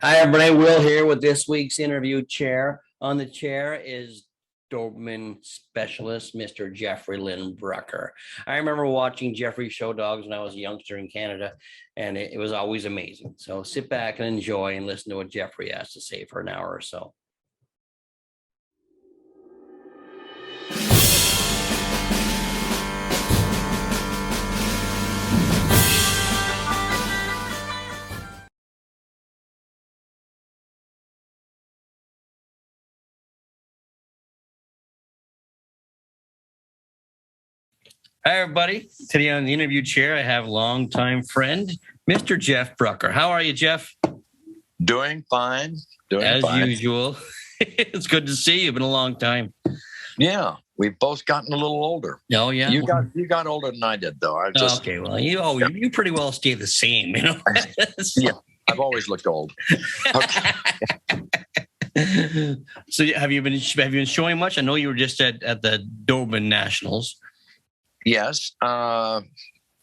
Hi, everybody. Will here with this week's interview chair. On the chair is Doberman specialist, Mr. Jeffrey Brucker. I remember watching Jeffrey show dogs when I was a youngster in Canada, and it was always amazing. So sit back and enjoy and listen to what Jeffrey has to say for an hour or so. Hi, everybody. Today on the interview chair, I have longtime friend, Mr. Jeff Brucker. How are you, Jeff? Doing fine. As usual. It's good to see you. It's been a long time. Yeah, we've both gotten a little older. Oh, yeah. You got older than I did, though. Okay, well, you pretty well stay the same, you know. Yeah, I've always looked old. Okay. So, have you been showing much? I know you were just at the Doberman Nationals. Yes. Well,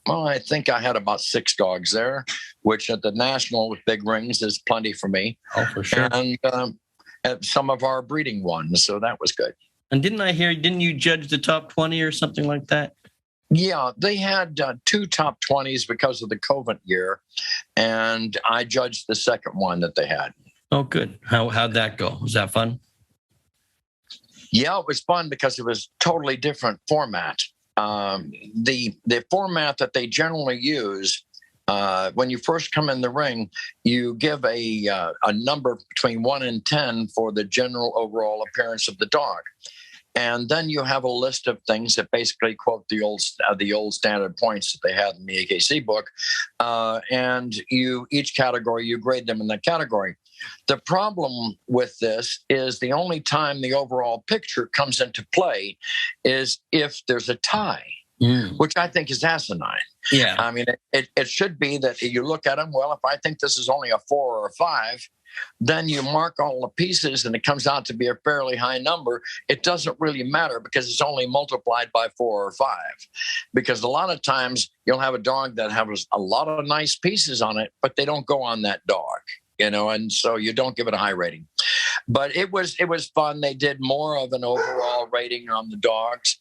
I think I had about 6 dogs there, which at the National with big rings is plenty for me. Oh, for sure. And some of our breeding ones, so that was good. And didn't you judge the top 20 or something like that? Yeah, they had 2 top 20s because of the COVID year, and I judged the second one that they had. Oh, good. How'd that go? Was that fun? Yeah, it was fun because it was totally different format. The format that they generally use when you first come in the ring, you give a number between 1 and 10 for the general overall appearance of the dog. And then you have a list of things that basically quote the old standard points that they had in the AKC book. And each category, you grade them in that category. The problem with this is the only time the overall picture comes into play is if there's a tie, which I think is asinine. Yeah. I mean, it should be that you look at them, well, if I think this is only a 4 or a 5, then you mark all the pieces and it comes out to be a fairly high number. It doesn't really matter because it's only multiplied by 4 or 5. Because a lot of times you'll have a dog that has a lot of nice pieces on it, but they don't go on that dog, you know, and so you don't give it a high rating. But it was fun. They did more of an overall rating on the dogs.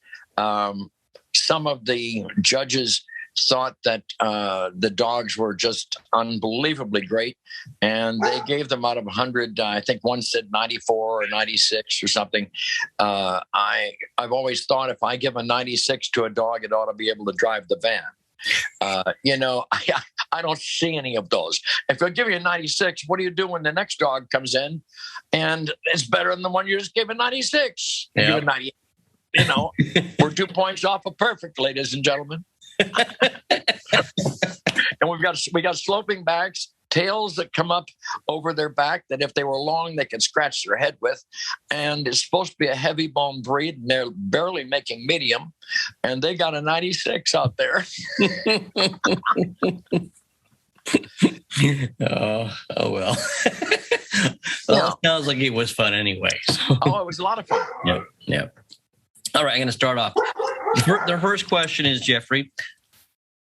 Some of the judges thought that the dogs were just unbelievably great, and they gave them out of 100. I think one said 94 or 96 or something. I've always thought if I give a 96 to a dog, it ought to be able to drive the van. You know, I don't see any of those. If I give you a 96, what do you do when the next dog comes in and it's better than the one you just gave a 96? Yeah. Give a 98. You know, we're 2 points off of perfect, ladies and gentlemen. And we got sloping backs, tails that come up over their back that if they were long, they could scratch their head with. And it's supposed to be a heavy bone breed, and they're barely making medium. And they got a 96 out there. Oh well. Well, it sounds like it was fun anyway. So. Oh, it was a lot of fun. Yeah. All right, I'm going to start off. The first question is, Jeffrey,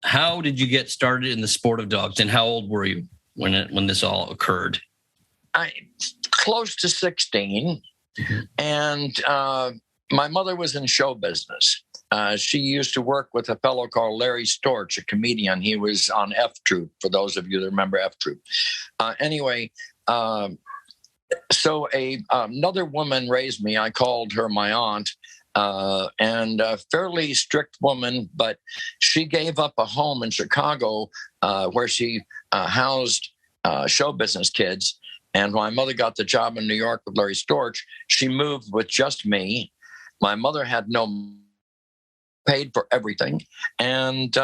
how did you get started in the sport of dogs, and how old were you when this all occurred? Close to 16, and my mother was in show business. She used to work with a fellow called Larry Storch, a comedian. He was on F Troop, for those of you that remember F Troop. Anyway, so another woman raised me. I called her my aunt. And a fairly strict woman, but she gave up a home in Chicago where she housed show business kids. And when my mother got the job in New York with Larry Storch, she moved with just me. My mother had paid for everything. And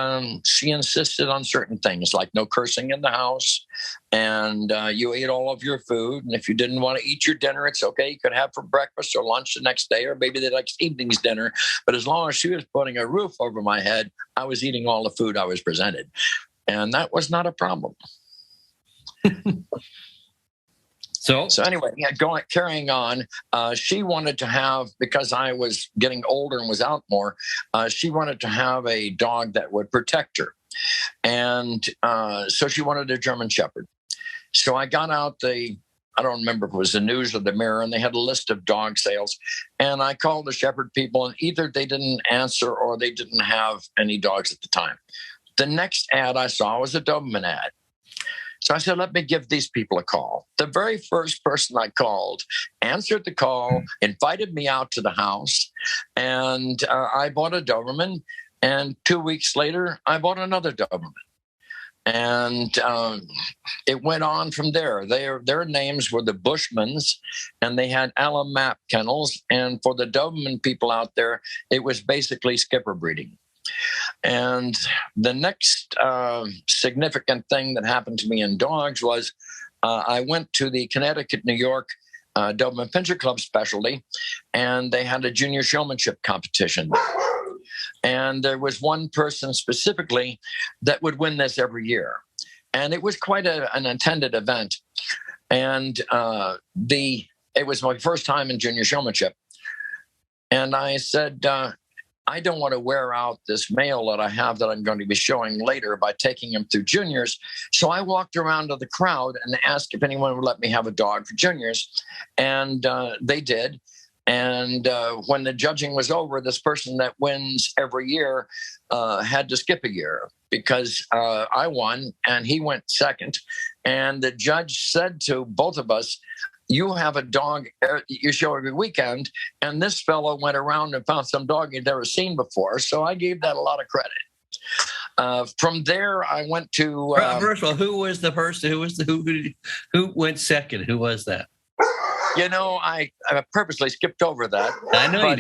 she insisted on certain things like no cursing in the house. And you ate all of your food. And if you didn't want to eat your dinner, it's okay. You could have for breakfast or lunch the next day, or maybe the next evening's dinner. But as long as she was putting a roof over my head, I was eating all the food I was presented. And that was not a problem. So anyway, carrying on, she wanted to have, because I was getting older and was out more, she wanted to have a dog that would protect her. And so she wanted a German Shepherd. So I got out I don't remember if it was the News or the Mirror, and they had a list of dog sales. And I called the shepherd people, and either they didn't answer or they didn't have any dogs at the time. The next ad I saw was a Doberman ad. So I said, let me give these people a call. The very first person I called answered the call, invited me out to the house, and I bought a Doberman. And 2 weeks later, I bought another Doberman. And it went on from there. Their names were the Bushmans, and they had Alamap kennels. And for the Doberman people out there, it was basically skipper breeding. And the next significant thing that happened to me in dogs was I went to the Connecticut, New York Doberman Pinscher Club specialty, and they had a junior showmanship competition. And there was one person specifically that would win this every year. And it was quite an attended event. And it was my first time in junior showmanship. And I said, I don't want to wear out this male that I have that I'm going to be showing later by taking him through juniors. So I walked around to the crowd and asked if anyone would let me have a dog for juniors. And they did. And when the judging was over, this person that wins every year had to skip a year because I won and he went second. And the judge said to both of us, you have a dog you show every weekend. And this fellow went around and found some dog he'd never seen before. So I gave that a lot of credit. From there, I went to... First of all, who was the person? Who went second? Who was that? You know, I purposely skipped over that. I know but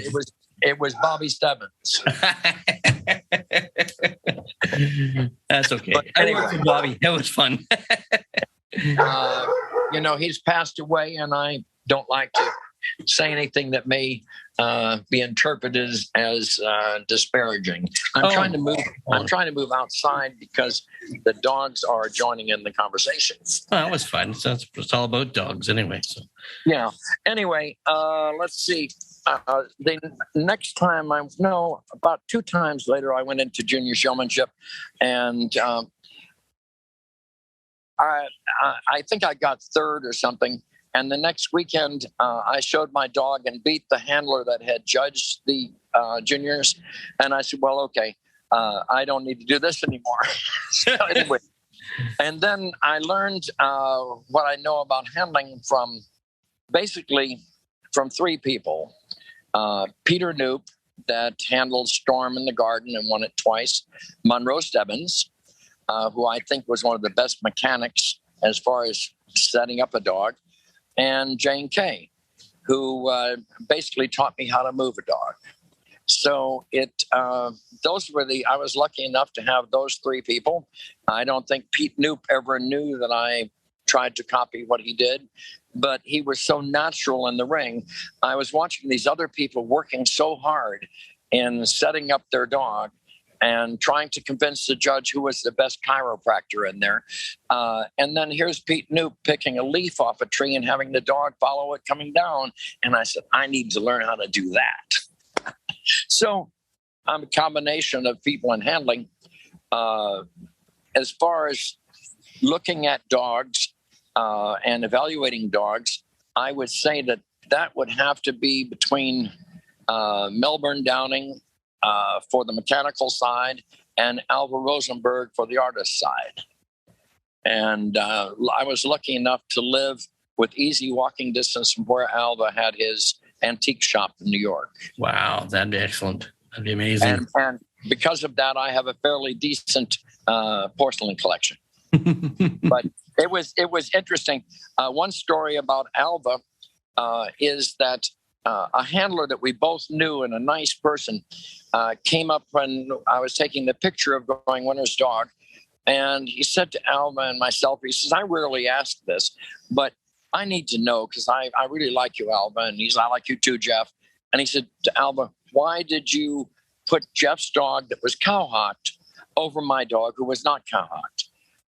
it was Bobby Stebbins. That's okay. But anyway, I worked with Bobby. That was fun. You know, he's passed away, and I don't like to say anything that may be interpreted as disparaging. I'm trying to move outside because the dogs are joining in the conversation. Well, that was fun. It's all about dogs anyway. So yeah. Anyway, let's see. The next time about 2 times later, I went into junior showmanship, and I think I got third or something. And the next weekend, I showed my dog and beat the handler that had judged the juniors. And I said, well, okay, I don't need to do this anymore. So anyway, and then I learned what I know about handling from 3 people. Peter Knoop, that handled Storm in the Garden and won it twice. Monroe Stebbins, who I think was one of the best mechanics as far as setting up a dog. And Jane Kay, who basically taught me how to move a dog. So I was lucky enough to have those 3 people. I don't think Pete Knoop ever knew that I tried to copy what he did, but he was so natural in the ring. I was watching these other people working so hard in setting up their dog and trying to convince the judge who was the best chiropractor in there. And then here's Pete Knoop picking a leaf off a tree and having the dog follow it coming down. And I said, I need to learn how to do that. So I'm a combination of people and handling. As far as looking at dogs and evaluating dogs, I would say that would have to be between Melbourne Downing for the mechanical side and Alva Rosenberg for the artist side. And I was lucky enough to live with easy walking distance from where Alva had his antique shop in New York. Wow, that'd be excellent. That'd be amazing. And because of that, I have a fairly decent porcelain collection. But it was interesting. One story about Alva is that a handler that we both knew and a nice person came up when I was taking the picture of Going Winter's dog. And he said to Alva and myself, he says, I rarely ask this, but I need to know because I really like you, Alva. And he said, I like you too, Jeff. And he said to Alva, why did you put Jeff's dog that was cowhocked over my dog who was not cowhocked?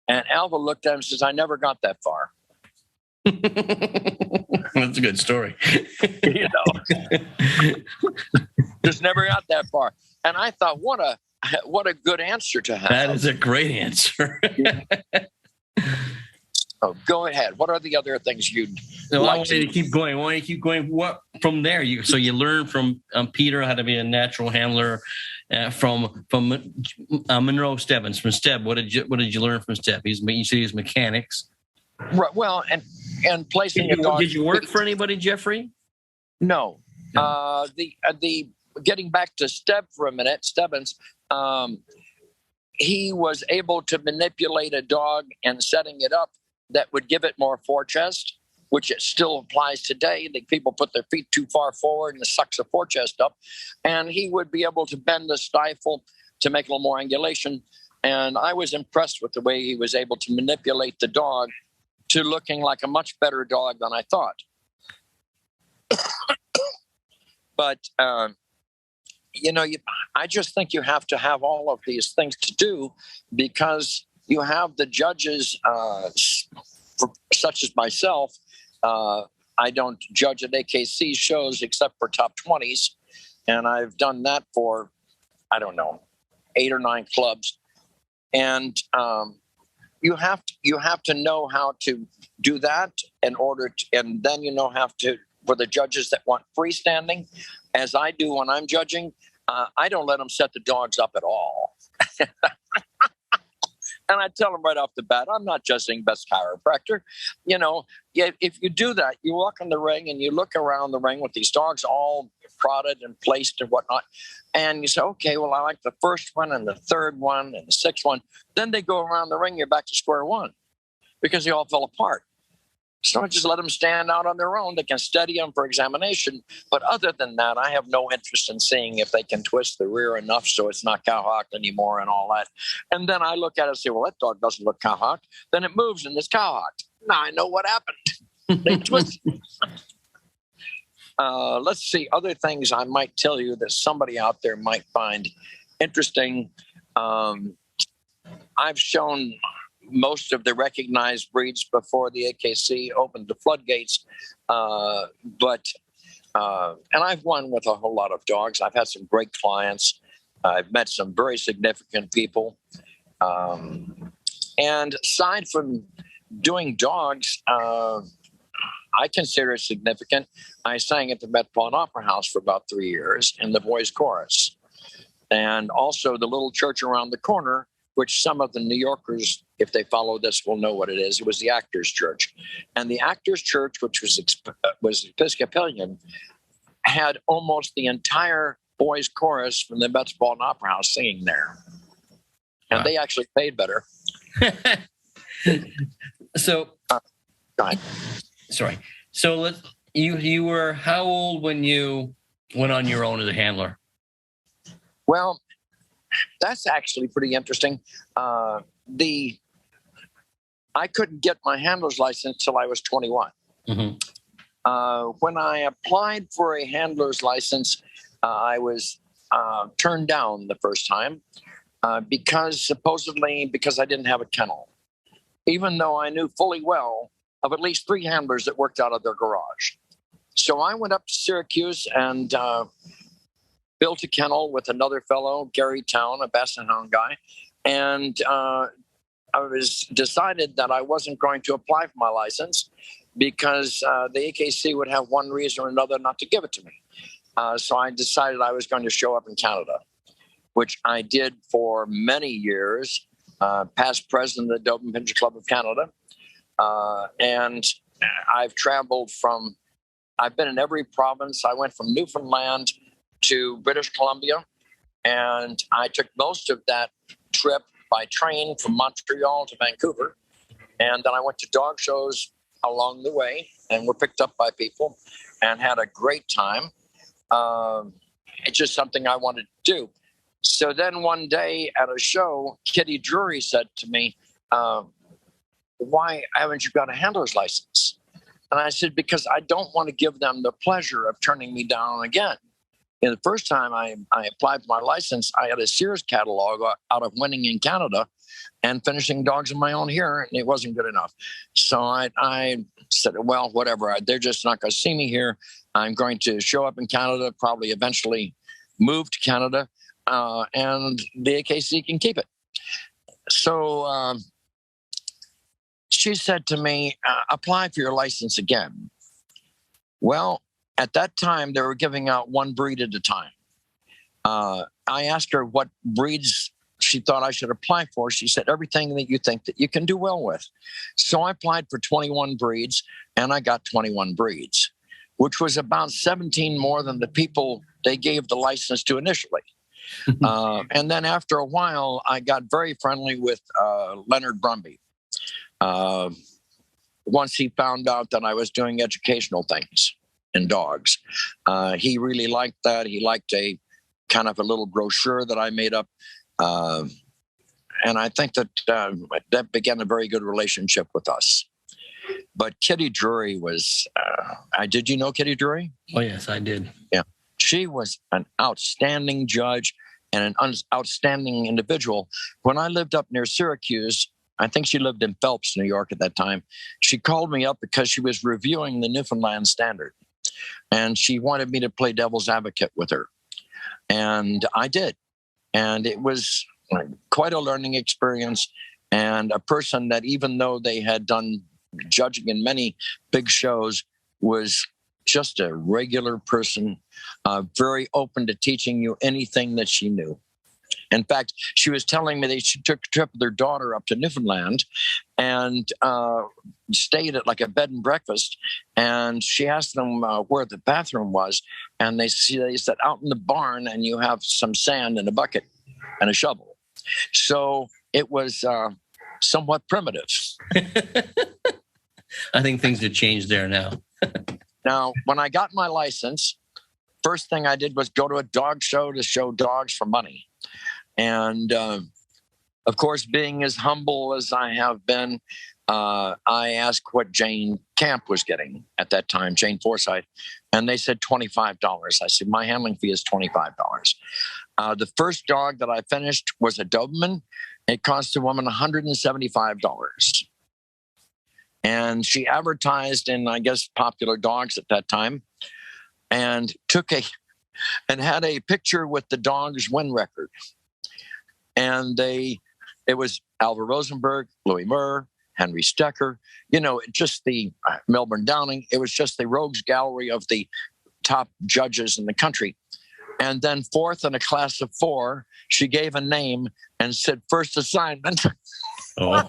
And Alva looked at him and says, I never got that far. That's a good story. You know, just never got that far. And I thought, what a good answer to have. That is a great answer. Oh, go ahead. What are the other things you'd No, like I want you to keep going. I want you to keep going. What from there? So you learn from Peter how to be a natural handler. From Monroe Stebbins from Steb. What did you learn from Steb? You said he's mechanics. Right. Well, and placing a dog. Did you work for anybody, Jeffrey? No. The getting back to Steb for a minute, Stebbins. He was able to manipulate a dog and setting it up that would give it more forechest, which it still applies today. The people put their feet too far forward and it sucks the forechest up. And he would be able to bend the stifle to make a little more angulation. And I was impressed with the way he was able to manipulate the dog to looking like a much better dog than I thought. But, I just think you have to have all of these things to do because you have the judges, such as myself. I don't judge at AKC shows except for top 20s. And I've done that for, 8 or 9 clubs. And you have to know how to do that and then for the judges that want freestanding, as I do when I'm judging, I don't let them set the dogs up at all. And I tell them right off the bat, I'm not judging best chiropractor. If you do that, you walk in the ring and you look around the ring with these dogs all prodded and placed and whatnot. And you say, okay, well, I like the first one and the third one and the sixth one. Then they go around the ring, you're back to square one because they all fell apart. So I just let them stand out on their own. They can study them for examination. But other than that, I have no interest in seeing if they can twist the rear enough so it's not cowhocked anymore and all that. And then I look at it and say, well, that dog doesn't look cowhocked. Then it moves and it's cowhocked. Now I know what happened. They twist. Let's see. Other things I might tell you that somebody out there might find interesting. I've shown most of the recognized breeds before the AKC opened the floodgates. And I've won with a whole lot of dogs. I've had some great clients. I've met some very significant people. And aside from doing dogs, I consider it significant. I sang at the Metropolitan Opera House for about 3 years in the boys' chorus. And also the little church around the corner, which some of the New Yorkers, if they follow this, will know what it is. It was the Actors Church. And the Actors Church, which was Episcopalian, had almost the entire boys' chorus from the Metropolitan Opera House singing there. And They actually paid better. So, go ahead. Sorry. So you were how old when you went on your own as a handler? Well, that's actually pretty interesting. I couldn't get my handler's license till I was 21. Mm-hmm. When I applied for a handler's license, I was turned down the first time because I didn't have a kennel, even though I knew fully well of at least 3 handlers that worked out of their garage. So I went up to Syracuse and built a kennel with another fellow, Gary Town, a Basset Hound guy. And I was decided that I wasn't going to apply for my license because the AKC would have one reason or another not to give it to me. So I decided I was going to show up in Canada, which I did for many years, past president of the Doberman Pinscher Club of Canada. And I've been in every province. I went from Newfoundland to British Columbia, and I took most of that trip by train from Montreal to Vancouver. And then I went to dog shows along the way and were picked up by people and had a great time. It's just something I wanted to do. So then one day at a show, Kitty Drury said to me, why haven't you got a handler's license? And I said, because I don't want to give them the pleasure of turning me down again. And the first time I applied for my license, I had a Sears catalog out of winning in Canada and finishing dogs of my own here, and it wasn't good enough. So I said, well, whatever. They're just not going to see me here. I'm going to show up in Canada, probably eventually move to Canada, and the AKC can keep it. So she said to me, apply for your license again. Well, at that time, they were giving out one breed at a time. I asked her what breeds she thought I should apply for. She said, everything that you think that you can do well with. So I applied for 21 breeds, and I got 21 breeds, which was about 17 more than the people they gave the license to initially. And then after a while, I got very friendly with Leonard Brumby. Once he found out that I was doing educational things in dogs, he really liked that. He liked a kind of a little brochure that I made up. And I think that that began a very good relationship with us. But Kitty Drury was, did you know Kitty Drury? Oh, yes, I did. Yeah. She was an outstanding judge and an outstanding individual. When I lived up near Syracuse, I think she lived in Phelps, New York at that time. She called me up because she was reviewing the Newfoundland Standard. And she wanted me to play devil's advocate with her. And I did. And it was quite a learning experience. And a person that, even though they had done judging in many big shows, was just a regular person, very open to teaching you anything that she knew. In fact, she was telling me that she took a trip with her daughter up to Newfoundland and stayed at like a bed and breakfast. And she asked them where the bathroom was. And they said, out in the barn, and you have some sand and a bucket and a shovel. So it was somewhat primitive. I think things have changed there now. Now, when I got my license, first thing I did was go to a dog show to show dogs for money. And, of course, being as humble as I have been, I asked what Jane Camp was getting at that time, Jane Forsythe, and they said $25. I said, my handling fee is $25. The first dog that I finished was a Doberman. It cost the woman $175. And she advertised in, I guess, Popular Dogs at that time, and had a picture with the dog's win record. And it was Alva Rosenberg, Louis Murr, Henry Stecker, just the Melbourne Downing. It was just the rogues gallery of the top judges in the country. And then fourth in a class of 4, she gave a name and said first assignment. Oh.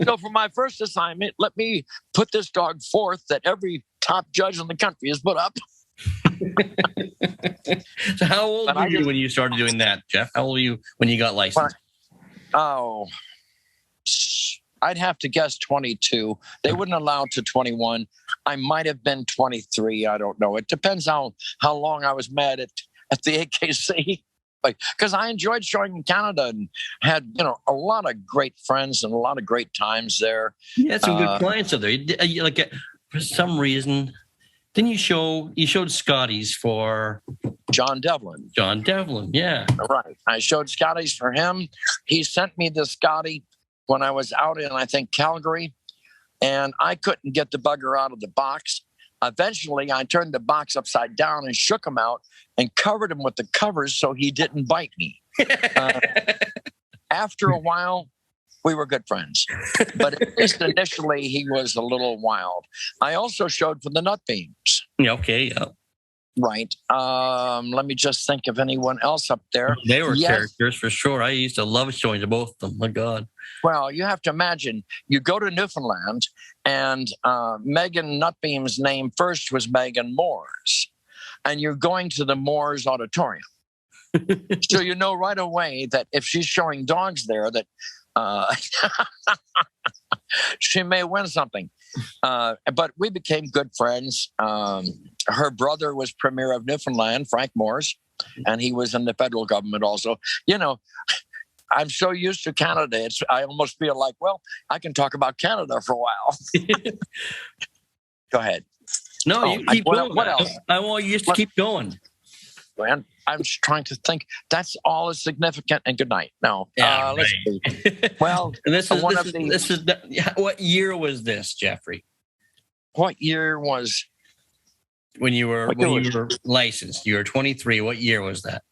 So for my first assignment, let me put this dog fourth that every top judge in the country has put up. So how old were you when you started doing that, Jeff? How old were you when you got licensed? I'd have to guess 22. They wouldn't allow to 21. I might have been 23. I don't know. It depends how long I was mad at the AKC. Because I enjoyed showing in Canada and had, a lot of great friends and a lot of great times there. You had some good clients up there. For some reason, didn't you showed Scotty's for John Devlin. John Devlin, yeah. Right. I showed Scotty's for him. He sent me the Scotty when I was out in, I think, Calgary, and I couldn't get the bugger out of the box. Eventually, I turned the box upside down and shook him out and covered him with the covers so he didn't bite me. After a while, we were good friends. But at least initially, he was a little wild. I also showed for the Nut Beams. Okay, yeah. Right. Let me just think of anyone else up there. They were characters for sure. I used to love showing to both of them. My God. Well, you have to imagine, you go to Newfoundland, and Megan Nutbeam's name first was Megan Moores, and you're going to the Moores Auditorium. So you know right away that if she's showing dogs there, that she may win something. But we became good friends. Her brother was Premier of Newfoundland, Frank Moores, and he was in the federal government also. I'm so used to Canada. I almost feel like, well, I can talk about Canada for a while. Go ahead. No, you keep going. What else? I want you to keep going. And I'm just trying to think. That's all is significant. And good night. No. Yeah, let's see. Well, what year was this, Jeffrey? What year was when you were licensed? You were 23. What year was that?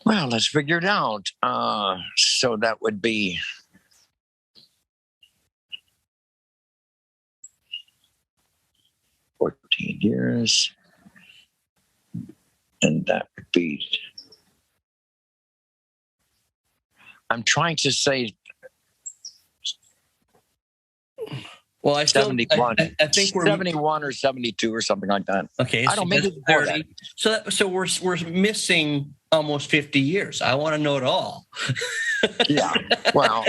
Well, let's figure it out. So that would be 14 years. And that would be, I'm trying to say Well, I still, 71. I think we're 71 or 72 or something like that. okay. I don't maybe before that. So we're missing almost 50 years. I want to know it all. Yeah. Well,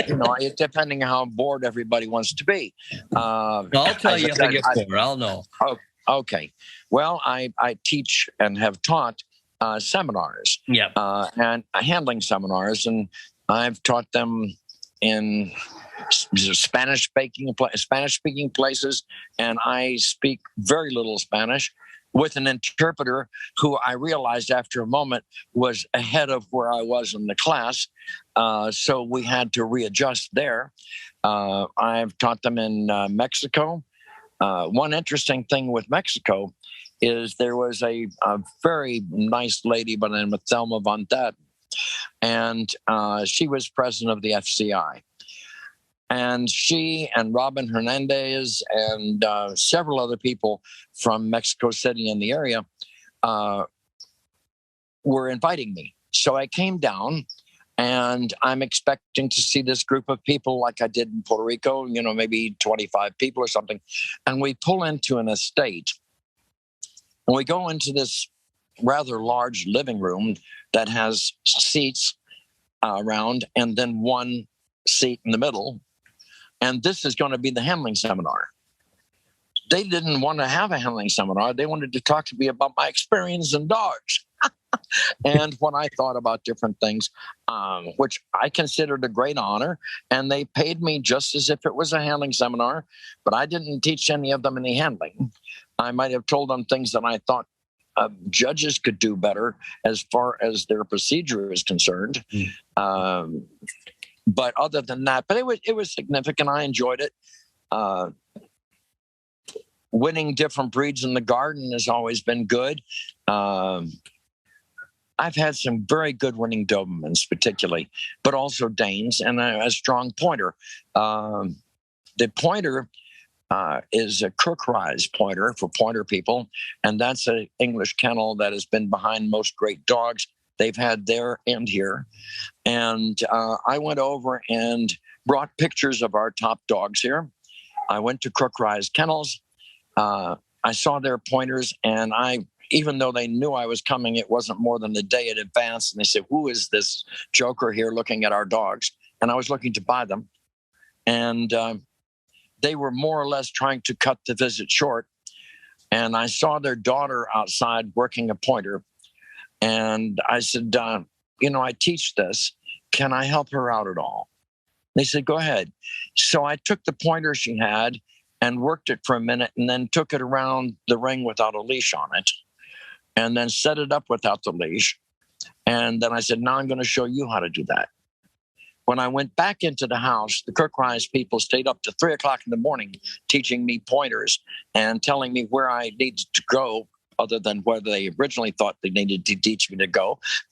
depending on how bored everybody wants to be. I'll tell you if I get bored. I'll know. Oh, okay. Well, I teach and have taught seminars. Yeah. And handling seminars, and I've taught them in Spanish speaking places, and I speak very little Spanish with an interpreter who I realized after a moment was ahead of where I was in the class. So we had to readjust there. I've taught them in Mexico. One interesting thing with Mexico is there was a very nice lady by the name of Thelma von Datten, and she was president of the FCI. And she and Robin Hernandez and several other people from Mexico City in the area were inviting me. So I came down, and I'm expecting to see this group of people like I did in Puerto Rico, maybe 25 people or something. And we pull into an estate, and we go into this rather large living room that has seats around and then one seat in the middle. And this is going to be the handling seminar. They didn't want to have a handling seminar. They wanted to talk to me about my experience in dogs and what I thought about different things, which I considered a great honor. And they paid me just as if it was a handling seminar, but I didn't teach any of them any handling. I might have told them things that I thought judges could do better as far as their procedure is concerned. But other than that, but it was significant. I enjoyed it. Winning different breeds in the garden has always been good. I've had some very good winning Dobermans, particularly, but also Danes and a strong pointer. The pointer is a Crookrise pointer for pointer people, and that's an English kennel that has been behind most great dogs they've had there and here. And I went over and brought pictures of our top dogs here. I went to Crookrise Kennels. I saw their pointers, and even though they knew I was coming, it wasn't more than a day in advance. And they said, "Who is this joker here looking at our dogs?" And I was looking to buy them. And they were more or less trying to cut the visit short. And I saw their daughter outside working a pointer. And I said, I teach this. Can I help her out at all? They said, go ahead. So I took the pointer she had and worked it for a minute, and then took it around the ring without a leash on it, and then set it up without the leash. And then I said, now I'm going to show you how to do that. When I went back into the house, the Crookrise people stayed up to 3 o'clock in the morning teaching me pointers and telling me where I needed to go, other than where they originally thought they needed to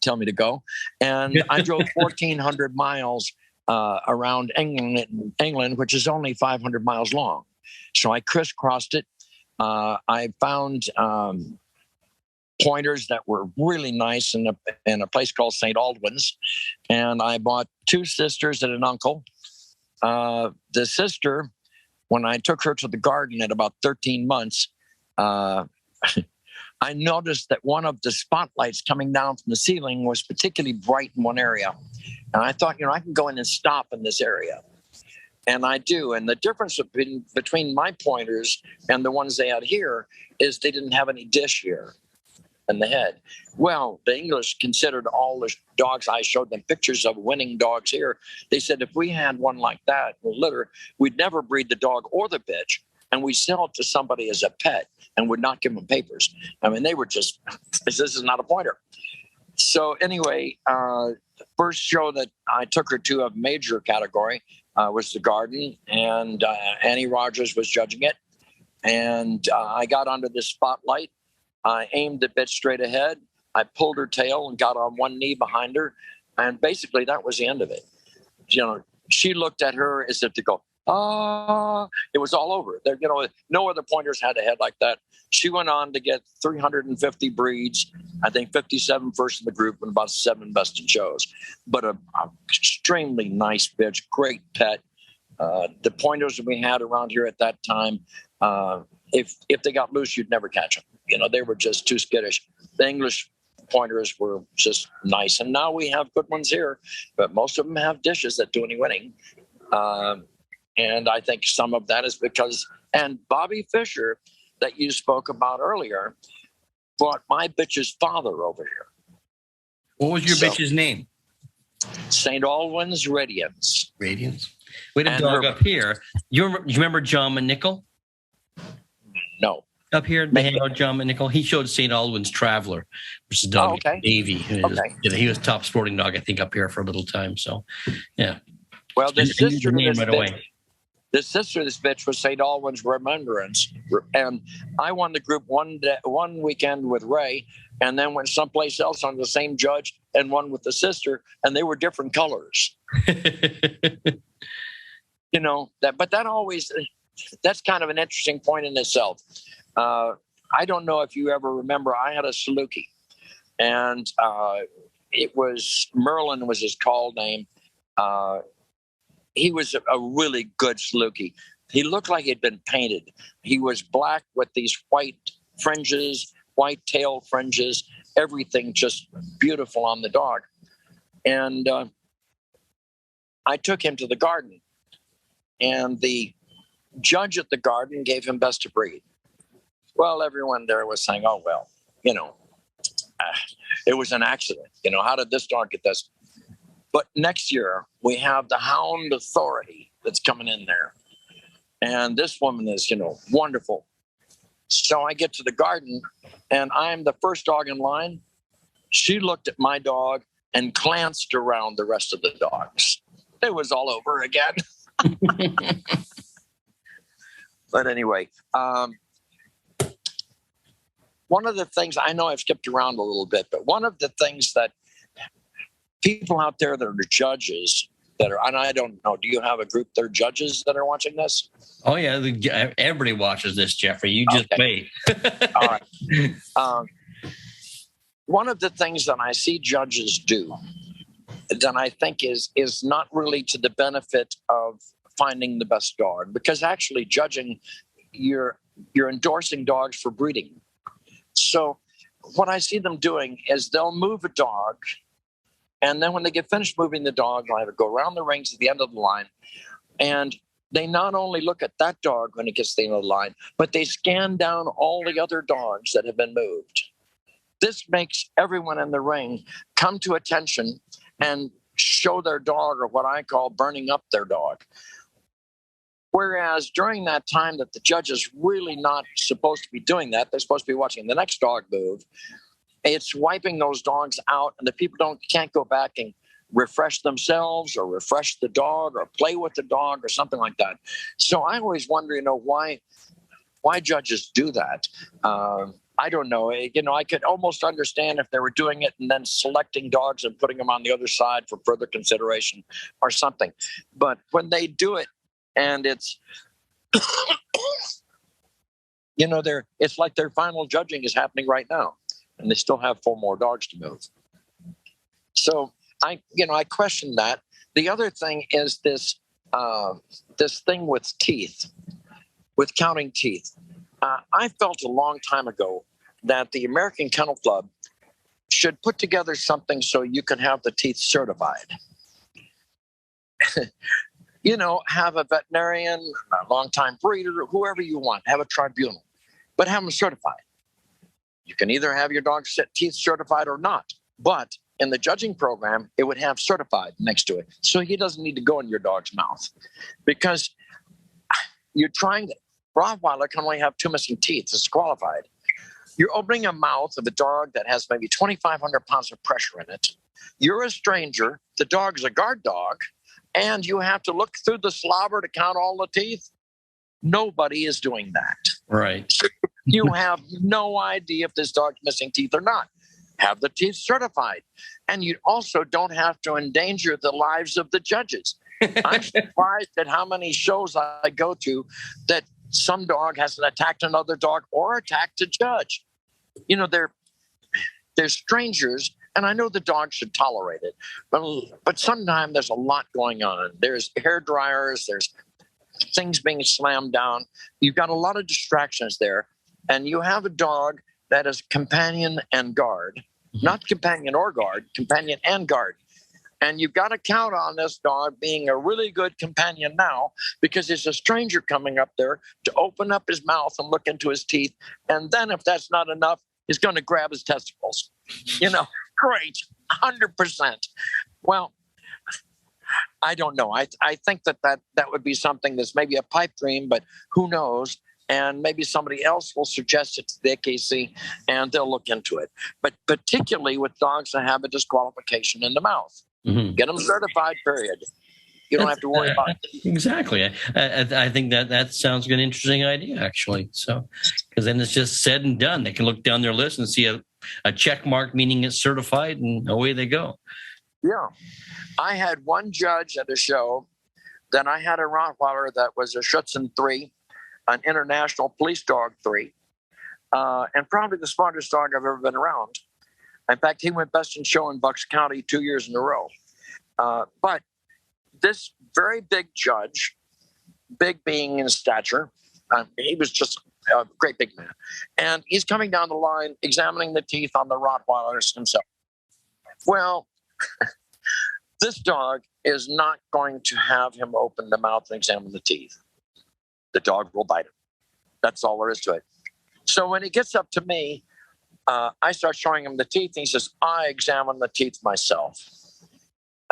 tell me to go. And I drove 1,400 miles around England, which is only 500 miles long. So I crisscrossed it. I found pointers that were really nice in a place called St. Aldwyn's. And I bought 2 sisters and an uncle. The sister, when I took her to the garden at about 13 months, I noticed that one of the spotlights coming down from the ceiling was particularly bright in one area. And I thought, I can go in and stop in this area. And I do. And the difference between my pointers and the ones they had here is they didn't have any dish here in the head. Well, the English considered all the dogs I showed them pictures of winning dogs here. They said if we had one like that in a litter, we'd never breed the dog or the bitch, and we'd sell it to somebody as a pet and would not give them papers. I mean, they were just, this is not a pointer. So anyway, the first show that I took her to of major category was the garden, and Annie Rogers was judging it. And I got under the spotlight. I aimed the bitch straight ahead. I pulled her tail and got on one knee behind her. And basically that was the end of it. She looked at her as if to go, ah, it was all over. There, no other pointers had a head like that. She went on to get 350 breeds, I think 57 first in the group and about 7 best in shows. But a extremely nice bitch, great pet. The pointers that we had around here at that time, if they got loose, you'd never catch them. They were just too skittish. The English pointers were just nice. And now we have good ones here, but most of them have dishes that do any winning. And I think some of that is because, and Bobby Fischer that you spoke about earlier, brought my bitch's father over here. What was your bitch's name? St. Alwyn's Radiance. Radiance. We had a dog up here. You remember John McNichol? No. Up here, they hang out John McNichol. He showed St. Alwyn's Traveler, which is a dog Navy. He was top sporting dog, I think, up here for a little time. So, yeah. Well, the sister of this bitch was St. Alwyn's Remembrance, and I won the group one weekend with Ray, and then went someplace else on the same judge and won with the sister, and they were different colors. That's kind of an interesting point in itself. I don't know if you ever remember, I had a Saluki, and it was Merlin was his call name. He was a really good Saluki. He looked like he'd been painted. He was black with these white fringes, white tail fringes, everything just beautiful on the dog. And I took him to the garden, and the judge at the garden gave him best of breed. Well, everyone there was saying, oh, well, it was an accident. How did this dog get this? But next year, we have the Hound Authority that's coming in there. And this woman is, wonderful. So I get to the garden, and I'm the first dog in line. She looked at my dog and glanced around the rest of the dogs. It was all over again. But anyway, one of the things, I know I've skipped around a little bit, but one of the things that people out there that are judges and I don't know, do you have a group that are judges that are watching this? Oh, yeah. Everybody watches this, Jeffrey. You just wait. All right. One of the things that I see judges do that I think is not really to the benefit of finding the best dog, because actually judging, you're endorsing dogs for breeding. So what I see them doing is they'll move a dog, and then when they get finished moving the dog, they'll have it go around the rings at the end of the line, and they not only look at that dog when it gets to the end of the line, but they scan down all the other dogs that have been moved. This makes everyone in the ring come to attention and show their dog, or what I call burning up their dog. Whereas during that time that the judge is really not supposed to be doing that, they're supposed to be watching the next dog move. It's wiping those dogs out, and the people can't go back and refresh themselves or refresh the dog or play with the dog or something like that. So I always wonder, why judges do that. I don't know. I could almost understand if they were doing it and then selecting dogs and putting them on the other side for further consideration or something. But when they do it, and it's, it's like their final judging is happening right now, and they still have 4 more dogs to move. So I question that. The other thing is this thing with teeth, with counting teeth. I felt a long time ago that the American Kennel Club should put together something so you can have the teeth certified. Have a veterinarian, a longtime breeder, whoever you want, have a tribunal, but have them certified. You can either have your dog's teeth certified or not, but in the judging program, it would have certified next to it. So he doesn't need to go in your dog's mouth, because you're trying to, Rottweiler can only have 2 missing teeth. It's qualified. You're opening a mouth of a dog that has maybe 2,500 pounds of pressure in it. You're a stranger. The dog's a guard dog, and you have to look through the slobber to count all the teeth. Nobody is doing that. Right. So you have no idea if this dog's missing teeth or not. have the teeth certified. And you also don't have to endanger the lives of the judges. I'm surprised at how many shows I go to that some dog hasn't attacked another dog or attacked a judge. You know, they're strangers, and I know the dog should tolerate it. But sometimes there's a lot going on. There's hair dryers, there's things being slammed down. You've got a lot of distractions there. And you have a dog that is companion and guard, not companion or guard, companion and guard. And you've got to count on this dog being a really good companion now, because there's a stranger coming up there to open up his mouth and look into his teeth. And then if that's not enough, he's going to grab his testicles. You know, great, 100%. Well, I don't know. I think that would be something that's maybe a pipe dream, but who knows? And maybe somebody else will suggest it to the AKC, and they'll look into it. But particularly with dogs that have a disqualification in the mouth. Mm-hmm. Get them certified, period. You don't have to worry about it. Exactly. I think that sounds like an interesting idea, actually. So, because then it's just said and done. They can look down their list and see a check mark, meaning it's certified, and away they go. Yeah. I had one judge at a show. Then I had a Rottweiler that was a Schutzen 3, an international police dog 3, and probably the smartest dog I've ever been around. In fact, he went best in show in Bucks County 2 years in a row. But this very big judge, big being in stature, he was just a great big man. And he's coming down the line, examining the teeth on the Rottweilers himself. Well, this dog is not going to have him open the mouth and examine the teeth. The dog will bite him. That's all there is to it. So when he gets up to me, I start showing him the teeth, and he says, I examine the teeth myself.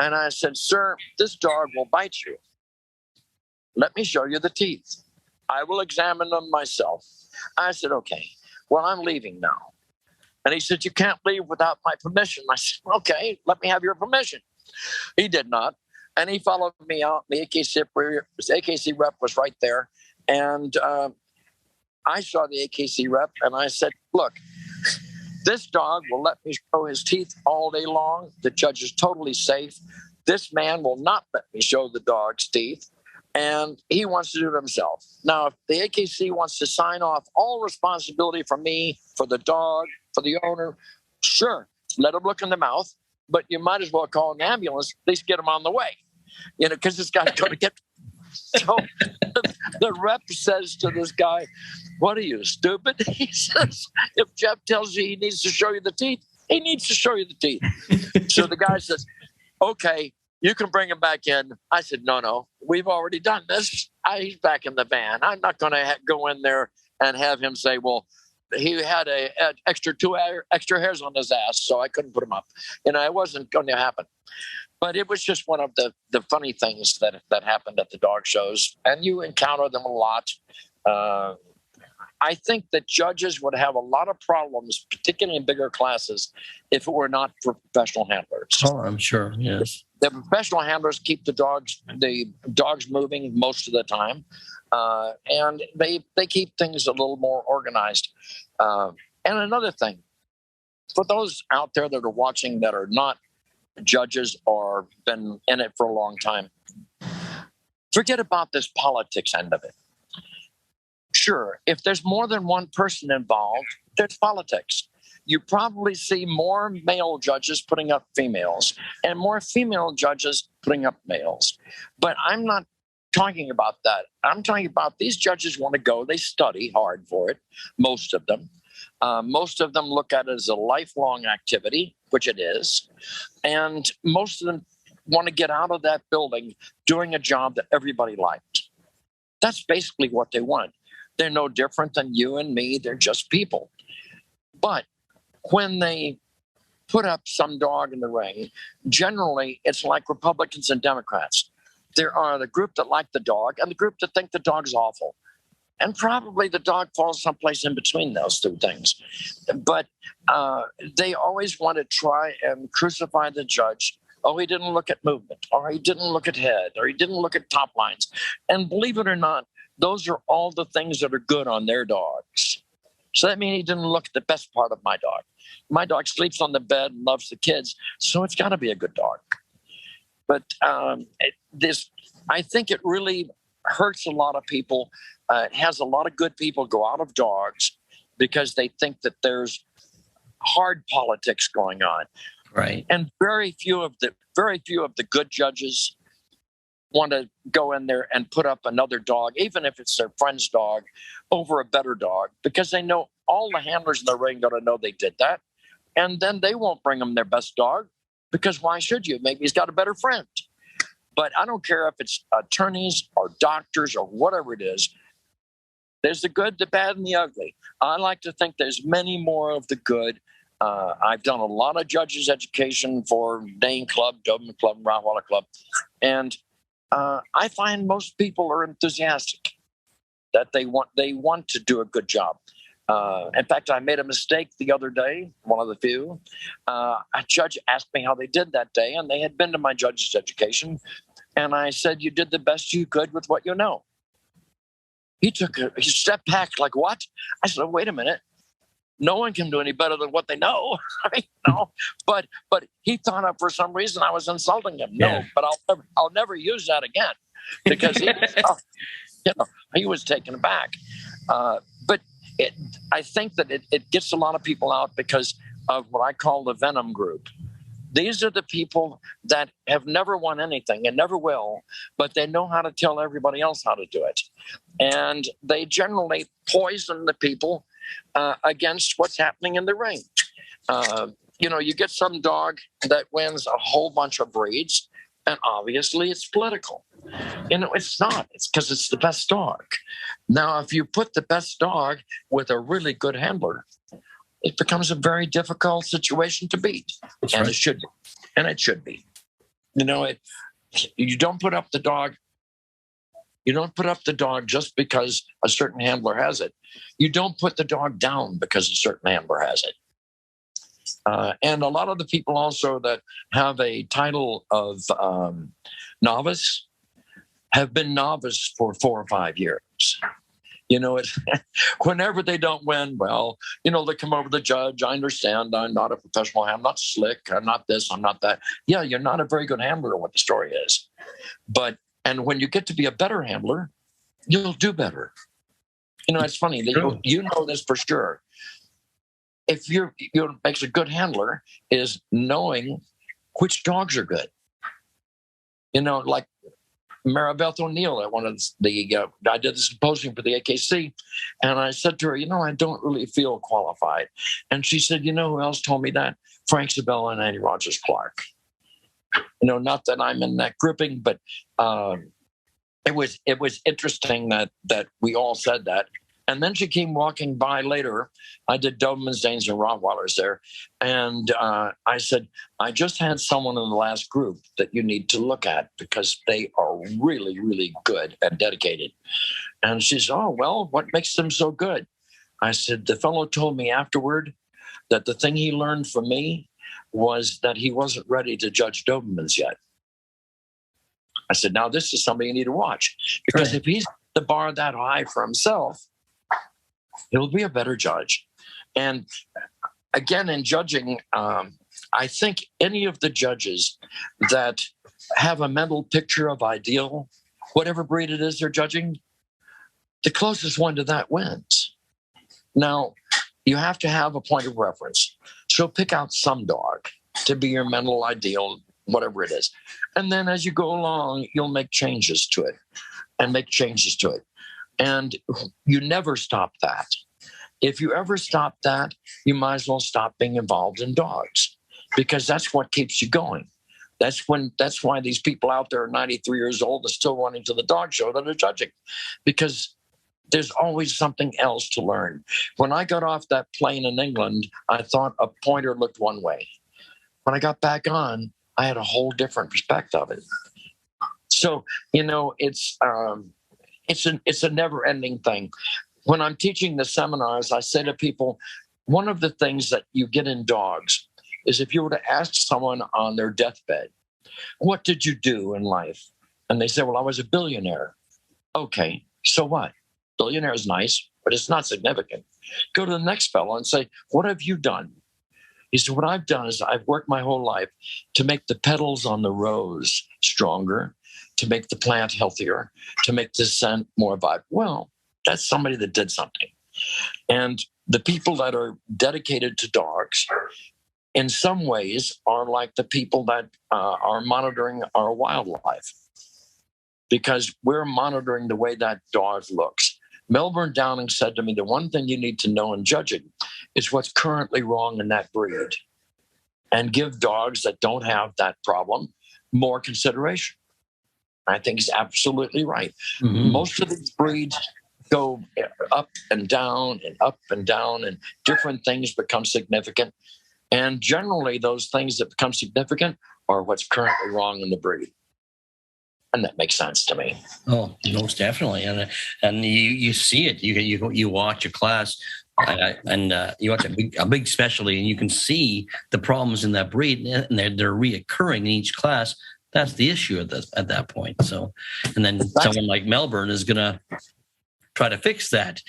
And I said, sir, this dog will bite you. Let me show you the teeth. I will examine them myself. I said, okay, well, I'm leaving now. And he said, you can't leave without my permission. I said, okay, let me have your permission. He did not. And he followed me out. The AKC rep was right there. And I saw the AKC rep, and I said, look, this dog will let me show his teeth all day long. The judge is totally safe. This man will not let me show the dog's teeth, and he wants to do it himself. Now, if the AKC wants to sign off all responsibility for me, for the dog, for the owner, sure, let him look in the mouth, but you might as well call an ambulance, at least get him on the way, you know, because this guy's going to get... So the rep says to this guy, what are you, stupid? He says, if Jeff tells you he needs to show you the teeth, he needs to show you the teeth. So the guy says, okay, you can bring him back in. I said, no, we've already done this. He's back in the van. I'm not going to go in there and have him say, well, he had two extra hairs on his ass, so I couldn't put him up. You know, it wasn't going to happen. But it was just one of the funny things that happened at the dog shows, and you encounter them a lot. I think that judges would have a lot of problems, particularly in bigger classes, if it were not for professional handlers. Oh, I'm sure, yes. The professional handlers keep the dogs moving most of the time, and they keep things a little more organized. And another thing, for those out there that are watching that are not judges or been in it for a long time, forget about this politics end of it. Sure, if there's more than one person involved, there's politics. You probably see more male judges putting up females and more female judges putting up males. But I'm not talking about that. I'm talking about these judges want to go, they study hard for it, most of them. Most of them look at it as a lifelong activity, which it is. And most of them want to get out of that building doing a job that everybody liked. That's basically what they want. They're no different than you and me. They're just people. But when they put up some dog in the ring, generally it's like Republicans and Democrats. There are the group that like the dog and the group that think the dog's awful. And probably the dog falls someplace in between those two things. But they always want to try and crucify the judge. Oh, he didn't look at movement, or he didn't look at head, or he didn't look at top lines. And believe it or not, those are all the things that are good on their dogs. So that means he didn't look at the best part of my dog. My dog sleeps on the bed and loves the kids, so it's got to be a good dog. But I think it really hurts a lot of people. It has a lot of good people go out of dogs because they think that there's hard politics going on. Right. And very few of the good judges want to go in there and put up another dog, even if it's their friend's dog, over a better dog, because they know all the handlers in the ring going to know they did that. And then they won't bring them their best dog, because why should you? Maybe he's got a better friend. But I don't care if it's attorneys or doctors or whatever it is. There's the good, the bad, and the ugly. I like to think there's many more of the good. I've done a lot of judges' education for Dane Club, Doberman Club, Rottweiler Club. And I find most people are enthusiastic that they want to do a good job. In fact, I made a mistake the other day, one of the few. A judge asked me how they did that day, and they had been to my judge's education. And I said, you did the best you could with what you know. He stepped back like, what? I said, oh, wait a minute. No one can do any better than what they know. But he thought for some reason I was insulting him. Yeah. No, but I'll never use that again, because he was taken aback. But I think that it gets a lot of people out because of what I call the Venom group. These are the people that have never won anything and never will, but they know how to tell everybody else how to do it. And they generally poison the people against what's happening in the ring. You get some dog that wins a whole bunch of breeds, and obviously it's political. It's not. It's because it's the best dog. Now, if you put the best dog with a really good handler, it becomes a very difficult situation to beat. That's and right. It should be. And it should be. You don't put up the dog. You don't put up the dog just because a certain handler has it. You don't put the dog down because a certain handler has it. And a lot of the people also that have a title of novice have been novice for 4 or 5 years. Whenever they don't win, they come over to the judge. I understand. I'm not a professional. I'm not slick. I'm not this. I'm not that. Yeah, you're not a very good handler, what the story is. And when you get to be a better handler, you'll do better. It's funny. You know this for sure. If what makes a good handler is knowing which dogs are good. Like Maribeth O'Neill at one of I did the symposium for the AKC, and I said to her, I don't really feel qualified. And she said, who else told me that? Frank Sabella and Andy Rogers Clark. Not that I'm in that grouping, but it was interesting that we all said that. And then she came walking by later. I did Dobermans, Danes, and Rottweilers there. And I said, I just had someone in the last group that you need to look at because they are really, really good and dedicated. And she said, oh, well, what makes them so good? I said, the fellow told me afterward that the thing he learned from me was that he wasn't ready to judge Dobermans yet. I said, now this is somebody you need to watch. Because if he's the bar that high for himself, he'll be a better judge. And again, in judging, I think any of the judges that have a mental picture of ideal, whatever breed it is they're judging, the closest one to that wins. Now, you have to have a point of reference. So pick out some dog to be your mental ideal, whatever it is. And then as you go along, you'll make changes to it and make changes to it. And you never stop that. If you ever stop that, you might as well stop being involved in dogs, because that's what keeps you going. That's why these people out there are 93 years old and still running to the dog show that are judging, because there's always something else to learn. When I got off that plane in England, I thought a pointer looked one way. When I got back on, I had a whole different perspective of it. So, it's a never-ending thing. When I'm teaching the seminars, I say to people, one of the things that you get in dogs is if you were to ask someone on their deathbed, what did you do in life? And they say, well, I was a billionaire. Okay, so what? Billionaire is nice, but it's not significant. Go to the next fellow and say, what have you done? He said, what I've done is I've worked my whole life to make the petals on the rose stronger, to make the plant healthier, to make the scent more vibrant. Well, that's somebody that did something. And the people that are dedicated to dogs, in some ways, are like the people that are monitoring our wildlife, because we're monitoring the way that dog looks. Melbourne Downing said to me, the one thing you need to know in judging is what's currently wrong in that breed, and give dogs that don't have that problem more consideration. I think he's absolutely right. Mm-hmm. Most of these breeds go up and down and up and down, and different things become significant. And generally, those things that become significant are what's currently wrong in the breed. And that makes sense to me. Oh, most definitely. And you see it. You watch a class, and you watch a big specialty, and you can see the problems in that breed, and they're reoccurring in each class. That's the issue at that point. So, and then someone like Melbourne is going to try to fix that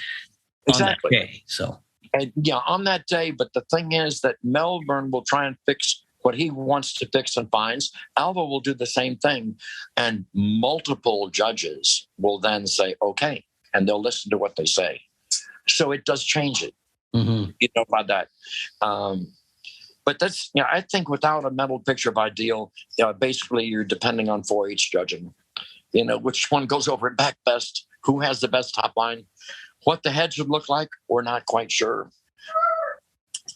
exactly. On that day. So, and yeah, on that day. But the thing is that Melbourne will try and fix what he wants to fix and finds. Alva will do the same thing, and multiple judges will then say, okay, and they'll listen to what they say. So it does change it, you know, about that. But that's, you know, I think without a mental picture of ideal, basically you're depending on 4-H judging, you know, which one goes over and back best, who has the best top line, what the heads would look like, we're not quite sure.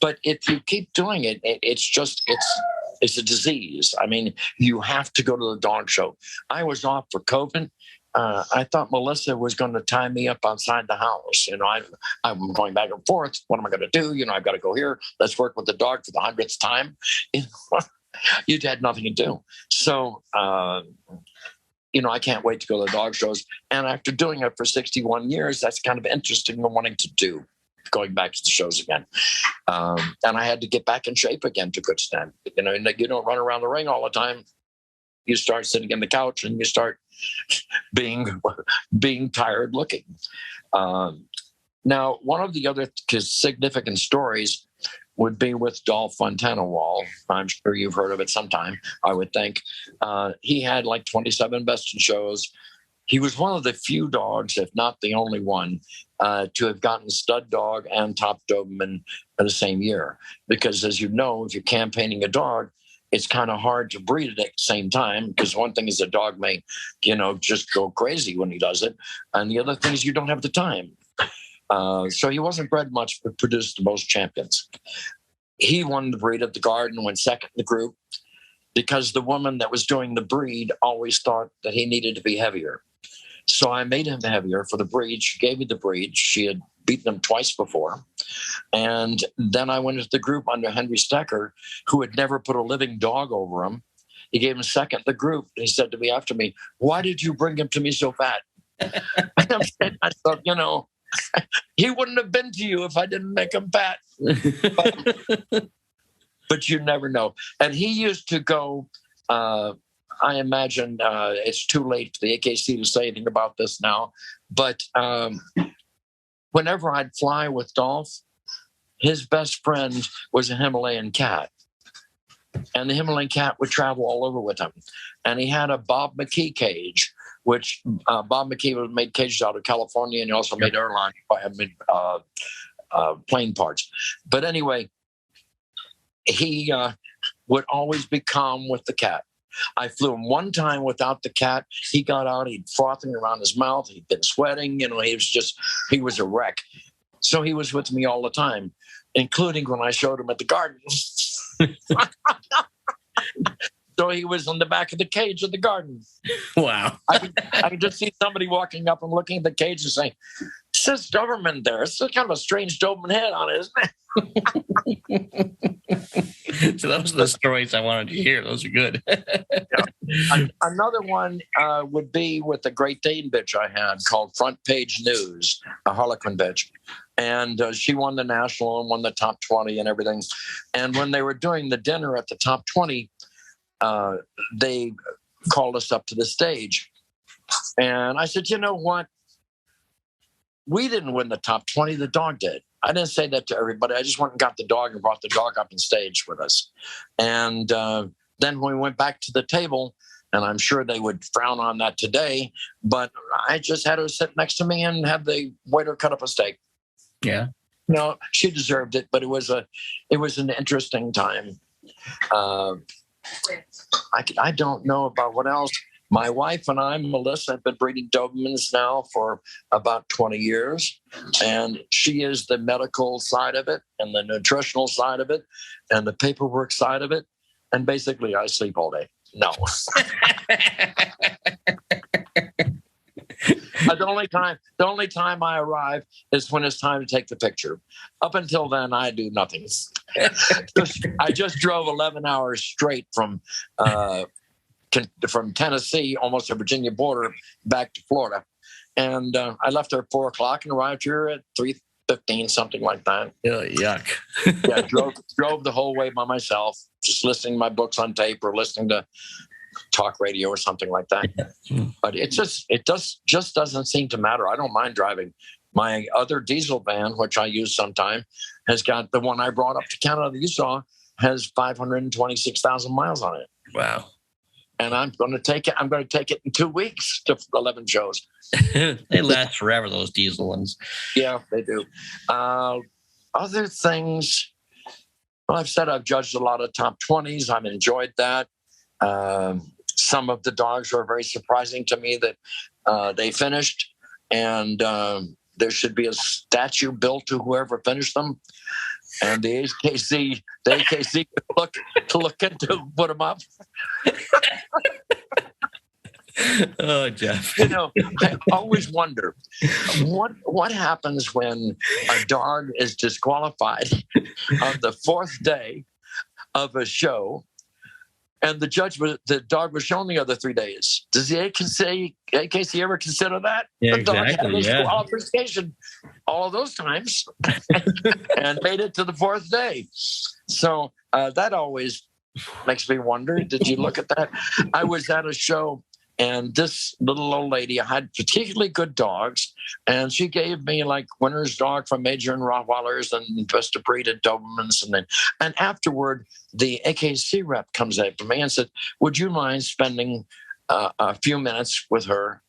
But if you keep doing it, it's a disease. I mean, you have to go to the dog show. I was off for COVID. I thought Melissa was going to tie me up outside the house. You know, I'm going back and forth. What am I going to do? You know, I've got to go here. Let's work with the dog for the 100th time. You'd had nothing to do. So, you know, I can't wait to go to the dog shows. And after doing it for 61 years, that's kind of interesting and wanting to do. Going back to the shows again. And I had to get back in shape again to good stand. You know, you don't run around the ring all the time. You start sitting in the couch and you start being tired looking. Now, one of the other significant stories would be with Dolph Fontana-Wall. I'm sure you've heard of it sometime, I would think. He had like 27 best in shows. He was one of the few dogs, if not the only one, to have gotten stud dog and top Doberman in the same year. Because as you know, if you're campaigning a dog, it's kind of hard to breed it at the same time, because one thing is the dog may, you know, just go crazy when he does it. And the other thing is you don't have the time. So he wasn't bred much, but produced the most champions. He won the breed at the Garden, went second in the group, because the woman that was doing the breed always thought that he needed to be heavier. So I made him heavier for the breed. She gave me the breed. She had beaten him twice before. And then I went into the group under Henry Stecker, who had never put a living dog over him. He gave him second in the group. And he said to me after me, why did you bring him to me so fat? I thought, you know, he wouldn't have been to you if I didn't make him fat. But you never know. And he used to go... I imagine it's too late for the AKC to say anything about this now. But whenever I'd fly with Dolph, his best friend was a Himalayan cat. And the Himalayan cat would travel all over with him. And he had a Bob McKee cage, which Bob McKee made cages out of California, and he also made plane parts. But anyway, he would always be calm with the cat. I flew him one time without the cat. He got out, he'd frothing around his mouth, he'd been sweating, you know, he was a wreck. So he was with me all the time, including when I showed him at the Garden. So he was on the back of the cage at the Garden. Wow. I could just see somebody walking up and looking at the cage and saying, it says Doberman there. It's kind of a strange Doberman head on it, isn't it? So those are the stories I wanted to hear. Those are good. Yeah. Another one would be with the Great Dane bitch I had called Front Page News, a Harlequin bitch. And she won the national and won the top 20 and everything. And when they were doing the dinner at the top 20, they called us up to the stage. And I said, you know what? We didn't win the top 20. The dog did. I didn't say that to everybody. I just went and got the dog and brought the dog up on stage with us. And then when we went back to the table, and I'm sure they would frown on that today, but I just had her sit next to me and have the waiter cut up a steak. Yeah. No, she deserved it, but it was an interesting time. I don't know about what else. My wife and I, Melissa, have been breeding Dobermans now for about 20 years. And she is the medical side of it and the nutritional side of it and the paperwork side of it. And basically, I sleep all day. No. The only time I arrive is when it's time to take the picture. Up until then, I do nothing. I just drove 11 hours straight from Tennessee, almost the Virginia border, back to Florida. And I left there at 4:00 and arrived here at 3:15, something like that. Yuck. Yeah, drove the whole way by myself, just listening to my books on tape or listening to talk radio or something like that. Yeah. But it just doesn't seem to matter. I don't mind driving. My other diesel van, which I use sometime, has got the one I brought up to Canada that you saw, has 526,000 miles on it. Wow. And I'm going to take it in 2 weeks to 11 shows. They last forever, those diesel ones. Yeah, they do. Other things, well, I've said I've judged a lot of top 20s. I've enjoyed that. Some of the dogs were very surprising to me that they finished, and there should be a statue built to whoever finished them. And the AKC could look into put them up. Oh, Jeff. You know, I always wonder what happens when a dog is disqualified on the fourth day of a show, and the dog was shown the other 3 days. Does the AKC ever consider that? Yeah, the dog exactly. had disqualification all of those times and made it to the fourth day. So that always makes me wonder, did you look at that? I was at a show, and this little old lady had particularly good dogs, and she gave me like winner's dog from Major and Rottweilers and just a breed of Dobermans. And afterward, the AKC rep comes up to me and said, would you mind spending a few minutes with her,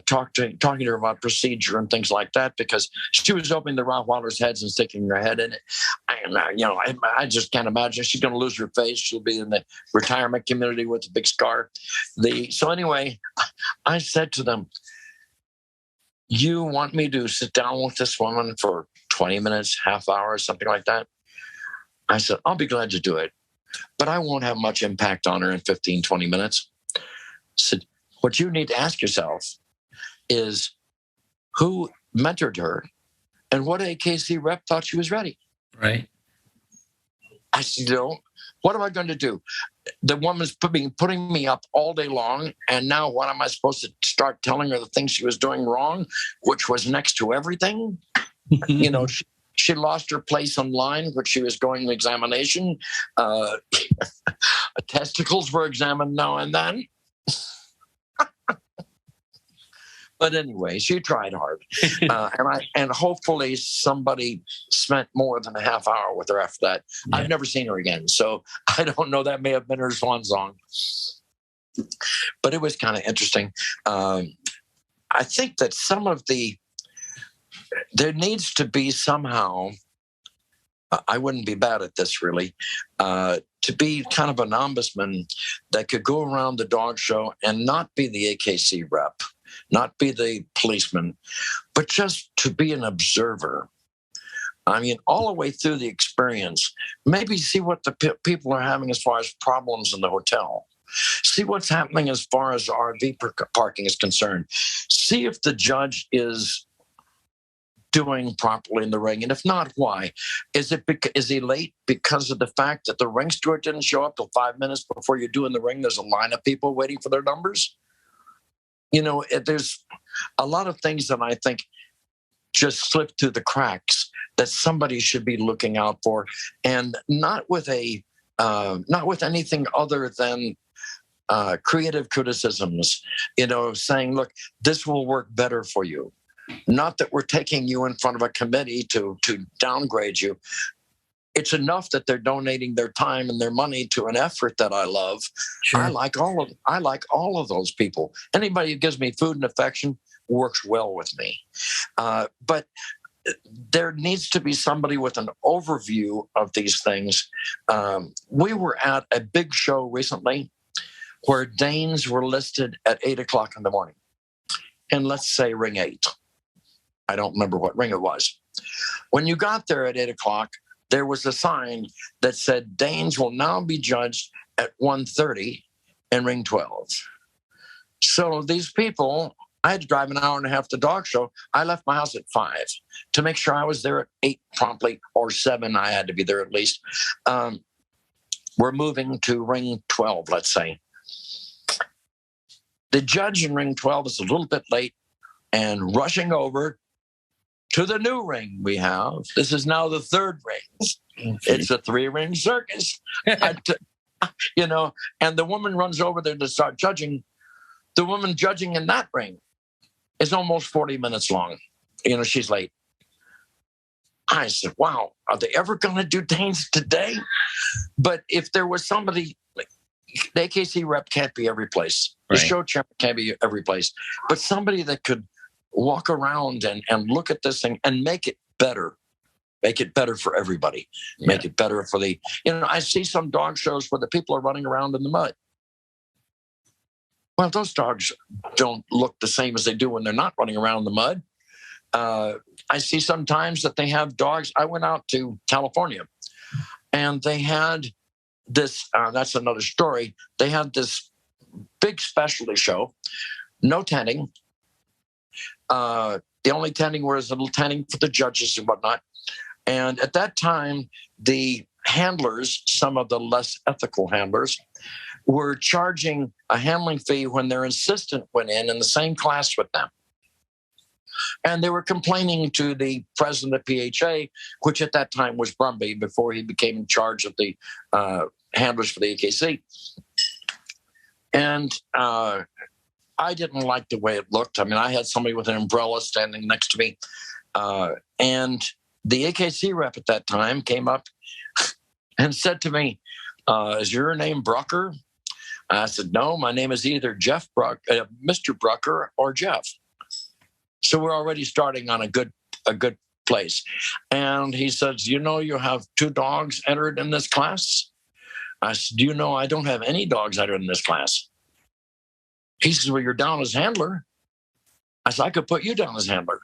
talking to her about procedure and things like that, because she was opening the Rottweilers' heads and sticking her head in it. I just can't imagine. She's going to lose her face. She'll be in the retirement community with a big scar. So anyway, I said to them, you want me to sit down with this woman for 20 minutes, half hour, something like that? I said, I'll be glad to do it, but I won't have much impact on her in 15, 20 minutes. I said, what you need to ask yourself is who mentored her and what AKC rep thought she was ready. Right. I said, what am I going to do? The woman's putting me up all day long, and now what am I supposed to start telling her the things she was doing wrong, which was next to everything? She lost her place in line, which she was going to examination. Testicles were examined now and then. But anyway, she tried hard, and hopefully somebody spent more than a half hour with her after that. Yeah. I've never seen her again, so I don't know. That may have been her swan song, but it was kind of interesting. I think that there needs to be somehow. I wouldn't be bad at this really. To be kind of an ombudsman that could go around the dog show and not be the AKC rep, not be the policeman, but just to be an observer. I mean, all the way through the experience, maybe see what the people are having as far as problems in the hotel. See what's happening as far as RV parking is concerned. See if the judge is doing properly in the ring, and if not, why? Is he late because of the fact that the ring steward didn't show up till 5 minutes before you do in the ring? There's a line of people waiting for their numbers. There's a lot of things that I think just slip through the cracks that somebody should be looking out for, and not with anything other than creative criticisms. Saying, "Look, this will work better for you." Not that we're taking you in front of a committee to downgrade you. It's enough that they're donating their time and their money to an effort that I love. Sure. I like all of those people. Anybody who gives me food and affection works well with me. But there needs to be somebody with an overview of these things. We were at a big show recently where Danes were listed at 8 o'clock in the morning. And let's say ring 8. I don't remember what ring it was. When you got there at 8 o'clock, there was a sign that said Danes will now be judged at 1:30 in ring 12. So these people, I had to drive an hour and a half to the dog show. I left my house at 5 to make sure I was there at 8 promptly, or 7. I had to be there at least. We're moving to ring 12, let's say. The judge in ring 12 is a little bit late and rushing over to the new ring we have. This is now the 3rd ring. It's a 3-ring circus. You know, and the woman runs over there to start judging. The woman judging in that ring is almost 40 minutes long. You know, she's late. I said, wow, are they ever going to do Danes today? But if there was somebody, the AKC rep can't be every place. The show chairman can't be every place. But somebody that could walk around and look at this thing and make it better. Make it better for everybody. Yeah. Make it better for the, you know, I see some dog shows where the people are running around in the mud. Well, those dogs don't look the same as they do when they're not running around in the mud. I see sometimes that they have dogs. I went out to California and they had this, that's another story. They had this big specialty show, no tending. The only tending was a little tending for the judges and whatnot. And at that time, the handlers, some of the less ethical handlers, were charging a handling fee when their assistant went in the same class with them. And they were complaining to the president of PHA, which at that time was Brumby, before he became in charge of the handlers for the AKC. And I didn't like the way it looked. I mean, I had somebody with an umbrella standing next to me. And the AKC rep at that time came up and said to me, is your name Brucker? I said, no, my name is either Jeff Brucker, Mr. Brucker, or Jeff. So we're already starting on a good place. And he says, you know, you have 2 dogs entered in this class? I said, do you know I don't have any dogs entered in this class? He says, well, you're down as handler. I said, I could put you down as handler.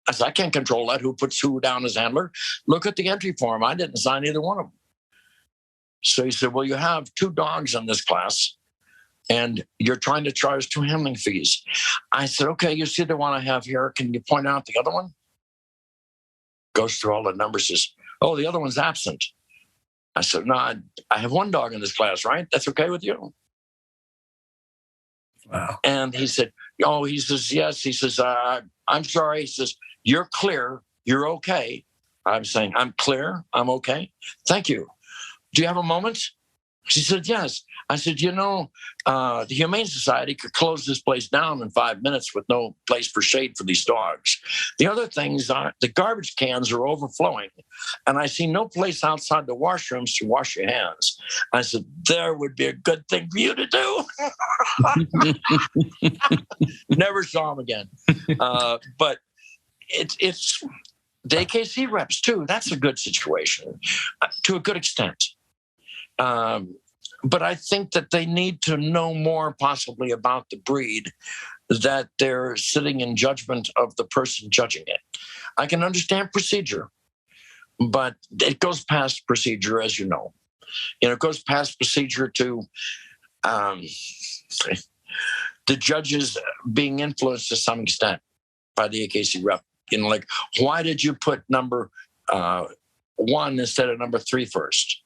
I said, I can't control that, who puts who down as handler. Look at the entry form. I didn't sign either one of them. So he said, well, you have 2 dogs in this class, and you're trying to charge 2 handling fees. I said, okay, you see the one I have here. Can you point out the other one? Goes through all the numbers, says, oh, the other one's absent. I said, no, I have 1 dog in this class, right? That's okay with you? Wow. And he said, oh, he says, yes. He says, I'm sorry. He says, you're clear. You're okay. I'm saying, I'm clear. I'm okay. Thank you. Do you have a moment? She said, yes. I said, you know, the Humane Society could close this place down in 5 minutes with no place for shade for these dogs. The other things are the garbage cans are overflowing, and I see no place outside the washrooms to wash your hands. I said, there would be a good thing for you to do. Never saw him again. But it's the AKC reps, too. That's a good situation to a good extent. But I think that they need to know more possibly about the breed, that they're sitting in judgment of the person judging it. I can understand procedure, but it goes past procedure, as you know. You know, it goes past procedure to the judges being influenced to some extent by the AKC rep. You know, like, why did you put number 1 instead of number 3 first?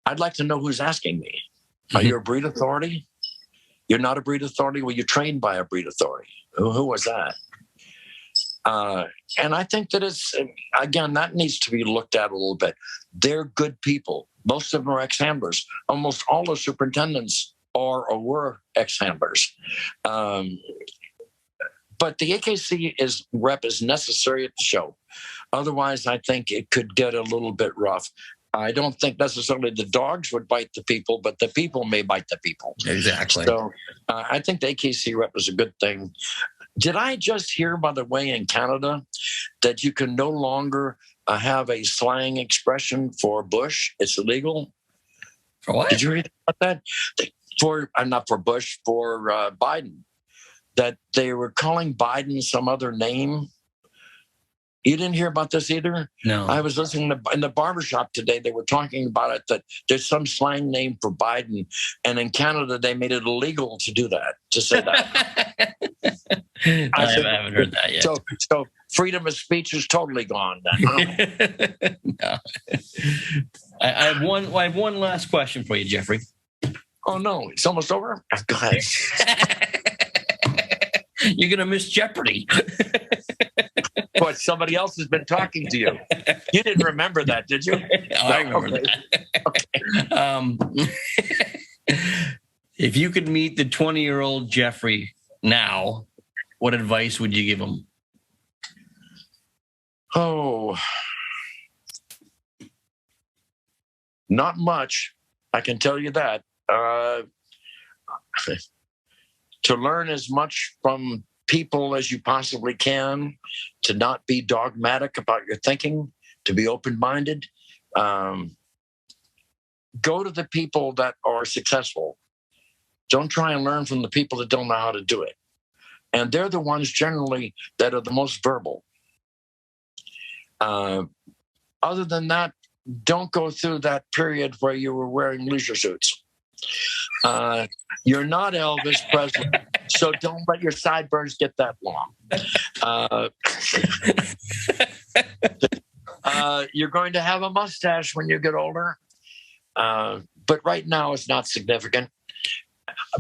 I'd like to know who's asking me. Are you a breed authority? You're not a breed authority? Well, you're trained by a breed authority. Who was that? And I think that it's, again, that needs to be looked at a little bit. They're good people. Most of them are ex-handlers. Almost all the superintendents are or were ex-handlers. But the AKC rep is necessary at the show. Otherwise, I think it could get a little bit rough. I don't think necessarily the dogs would bite the people, but the people may bite the people. Exactly. So I think the AKC rep is a good thing. Did I just hear, by the way, in Canada, that you can no longer have a slang expression for Bush? It's illegal. For what? Did you read about that? Not for Bush, for Biden. That they were calling Biden some other name. You didn't hear about this either? No. I was listening in the barbershop today. They were talking about it, that there's some slang name for Biden. And in Canada, they made it illegal to do that, to say that. I haven't heard that yet. So freedom of speech is totally gone then. No. I have one last question for you, Jeffrey. Oh, no, it's almost over? Go ahead. You're going to miss Jeopardy. But somebody else has been talking to you. You didn't remember that, did you? I remember that. If you could meet the 20-year-old Jeffrey now, what advice would you give him? Oh, not much. I can tell you that. To learn as much from people as you possibly can, to not be dogmatic about your thinking, to be open-minded. Go to the people that are successful. Don't try and learn from the people that don't know how to do it. And they're the ones generally that are the most verbal. Other than that, don't go through that period where you were wearing leisure suits. You're not Elvis Presley, so don't let your sideburns get that long. You're going to have a mustache when you get older, but right now it's not significant.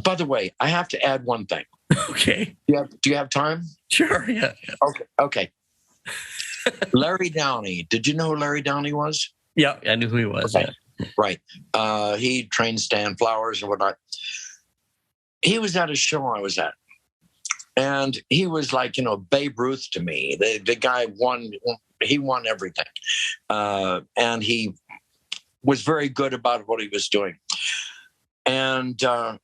By the way, I have to add one thing. Okay. Do you have time? Sure, yeah. Okay. Larry Downey. Did you know who Larry Downey was? Yeah, I knew who he was. Okay. Yeah. Right. He trained Stan Flowers and whatnot. He was at a show I was at. And he was like, Babe Ruth to me. The guy won. He won everything. And he was very good about what he was doing. And I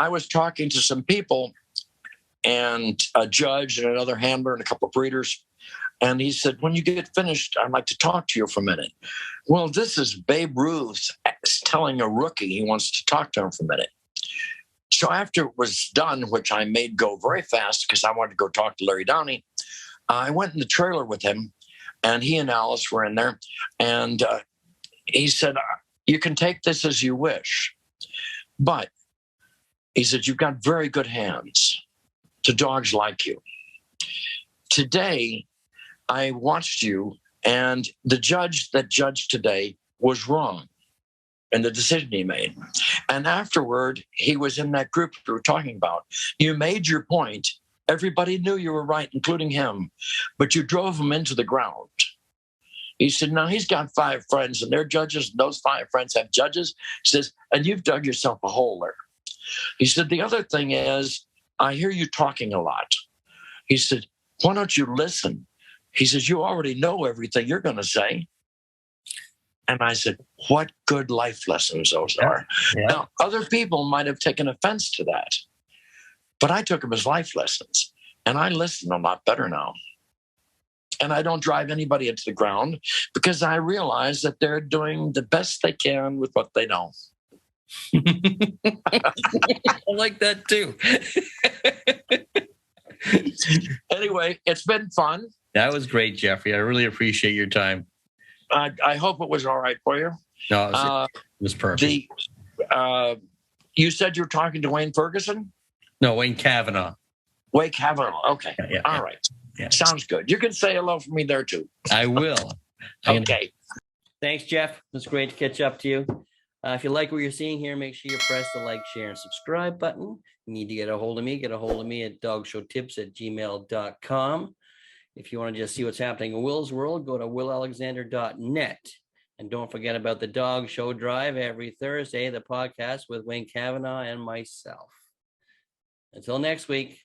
was talking to some people, and a judge and another handler and a couple of breeders. And he said, when you get finished, I'd like to talk to you for a minute. Well, this is Babe Ruth telling a rookie he wants to talk to him for a minute. So after it was done, which I made go very fast because I wanted to go talk to Larry Downey, I went in the trailer with him, and he and Alice were in there. And he said, you can take this as you wish. But he said, you've got very good hands to dogs like you. Today, I watched you, and the judge that judged today was wrong in the decision he made. And afterward, he was in that group we were talking about. You made your point. Everybody knew you were right, including him, but you drove him into the ground. He said, now he's got 5 friends, and they're judges, and those 5 friends have judges. He says, and you've dug yourself a hole there. He said, the other thing is, I hear you talking a lot. He said, why don't you listen? He says, you already know everything you're going to say. And I said, what good life lessons those are. Yeah. Now, other people might have taken offense to that, but I took them as life lessons, and I listen a lot better now. And I don't drive anybody into the ground because I realize that they're doing the best they can with what they know. I like that too. Anyway, it's been fun. That was great, Jeffrey. I really appreciate your time. I hope it was all right for you. No, it was perfect. You said you were talking to Wayne Ferguson? No, Wayne Kavanaugh. Wayne Kavanaugh. Okay. Yeah. All right. Yeah. Sounds good. You can say hello for me there too. I will. Okay. Thanks, Jeff. It was great to catch up to you. If you like what you're seeing here, make sure you press the like, share, and subscribe button. You need to get a hold of me at dogshowtips@gmail.com. If you want to just see what's happening in Will's world, go to willalexander.net. And don't forget about the Dog Show Drive every Thursday, the podcast with Wayne Kavanaugh and myself. Until next week.